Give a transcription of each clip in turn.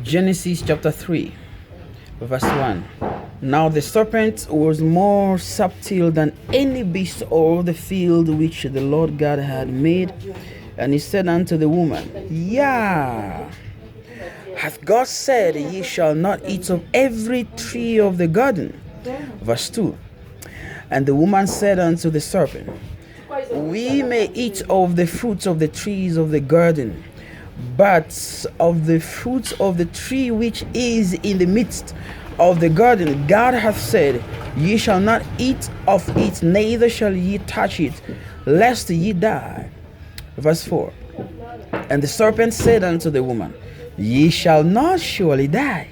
Genesis chapter 3, verse 1. Now the serpent was more subtle than any beast of the field which the Lord God had made. And he said unto the woman, Yea, hath God said, Ye shall not eat of every tree of the garden? Verse 2. And the woman said unto the serpent, We may eat of the fruits of the trees of the garden, but of the fruits of the tree which is in the midst of the garden, God hath said, Ye shall not eat of it, neither shall ye touch it, lest ye die. Verse 4. And the serpent said unto the woman, Ye shall not surely die,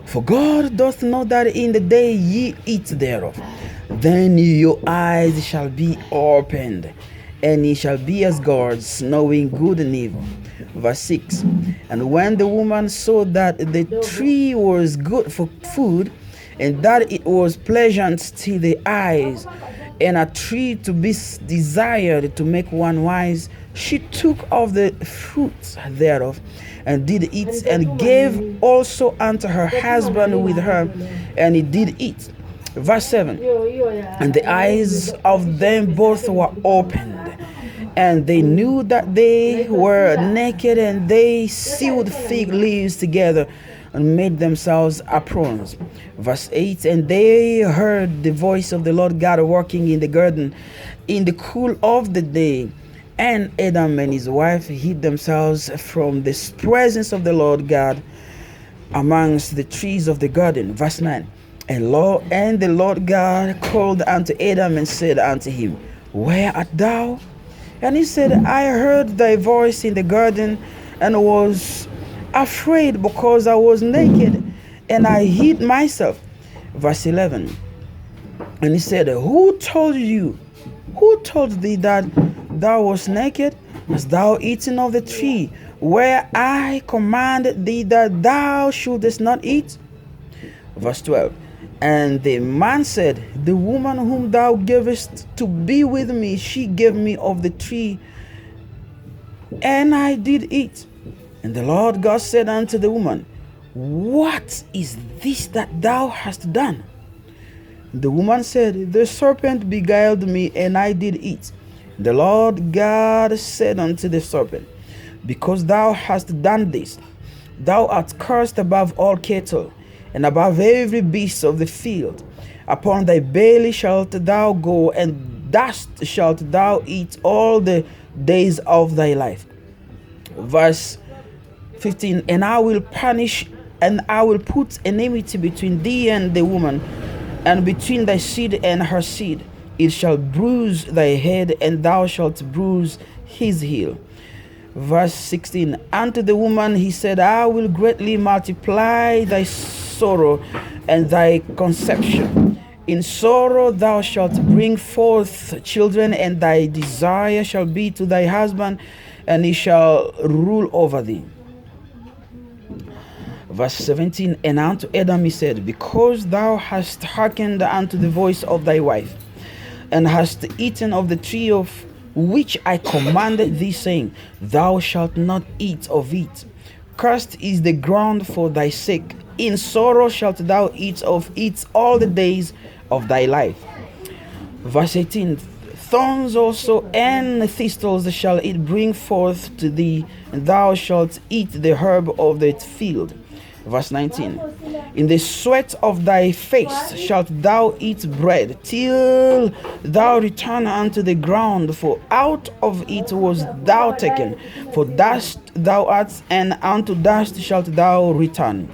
for God doth know that in the day ye eat thereof, then your eyes shall be opened, and ye shall be as gods, knowing good and evil. Verse 6. And when the woman saw that the tree was good for food, and that it was pleasant to the eyes, and a tree to be desired to make one wise, she took of the fruits thereof, and did eat, and gave also unto her husband with her, and he did eat. Verse 7. And the eyes of them both were opened, and they knew that they were naked, and they sewed fig leaves together and made themselves aprons. Verse 8. And they heard the voice of the Lord God working in the garden in the cool of the day. And Adam and his wife hid themselves from the presence of the Lord God amongst the trees of the garden. Verse 9. And the Lord God called unto Adam and said unto him, Where art thou? And he said, I heard thy voice in the garden, and was afraid, because I was naked, and I hid myself. Verse 11. And he said, Who told thee that thou wast naked? Hast thou eaten of the tree where I commanded thee that thou shouldest not eat? Verse 12. And the man said, The woman whom thou gavest to be with me, she gave me of the tree, and I did eat. And the Lord God said unto the woman, What is this that thou hast done? The woman said, The serpent beguiled me, and I did eat. The Lord God said unto the serpent, Because thou hast done this, thou art cursed above all cattle, and above every beast of the field. Upon thy belly shalt thou go, and dust shalt thou eat all the days of thy life. Verse 15. And I will punish, and I will put enmity between thee and the woman, and between thy seed and her seed. It shall bruise thy head, and thou shalt bruise his heel. Verse 16. Unto the woman he said, I will greatly multiply thy sorrow and thy conception. In sorrow thou shalt bring forth children, and thy desire shall be to thy husband, and he shall rule over thee. Verse 17. And unto Adam he said, Because thou hast hearkened unto the voice of thy wife, and hast eaten of the tree of which I commanded thee, saying, Thou shalt not eat of it. Cursed is the ground for thy sake. In sorrow shalt thou eat of it all the days of thy life. Verse 18. Thorns also and thistles shall it bring forth to thee, and thou shalt eat the herb of the field. Verse 19. In the sweat of thy face shalt thou eat bread, till thou return unto the ground, for out of it was thou taken. For dust thou art, and unto dust shalt thou return.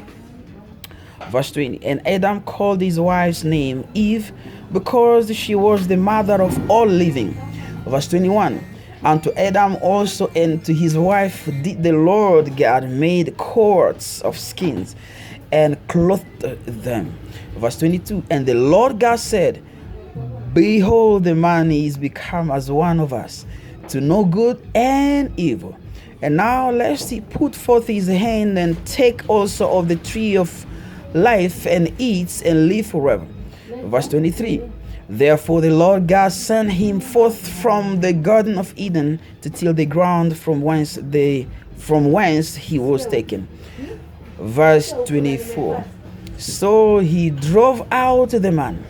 Verse 20. And Adam called his wife's name Eve, because she was the mother of all living. Verse 21. Unto Adam also and to his wife did the Lord God made coats of skins, and clothed them. Verse 22. And the Lord God said, Behold, the man is become as one of us, to know good and evil. And now lest he put forth his hand and take also of the tree of life, and eat and live forever. Verse 23. Therefore the Lord God sent him forth from the Garden of Eden to till the ground from whence he was taken. Verse 24. So he drove out the man,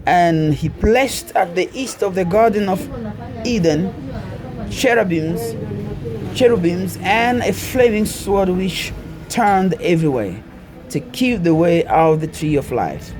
and he placed at the east of the Garden of Eden cherubims, and a flaming sword which turned every way, to keep the way out of the tree of life.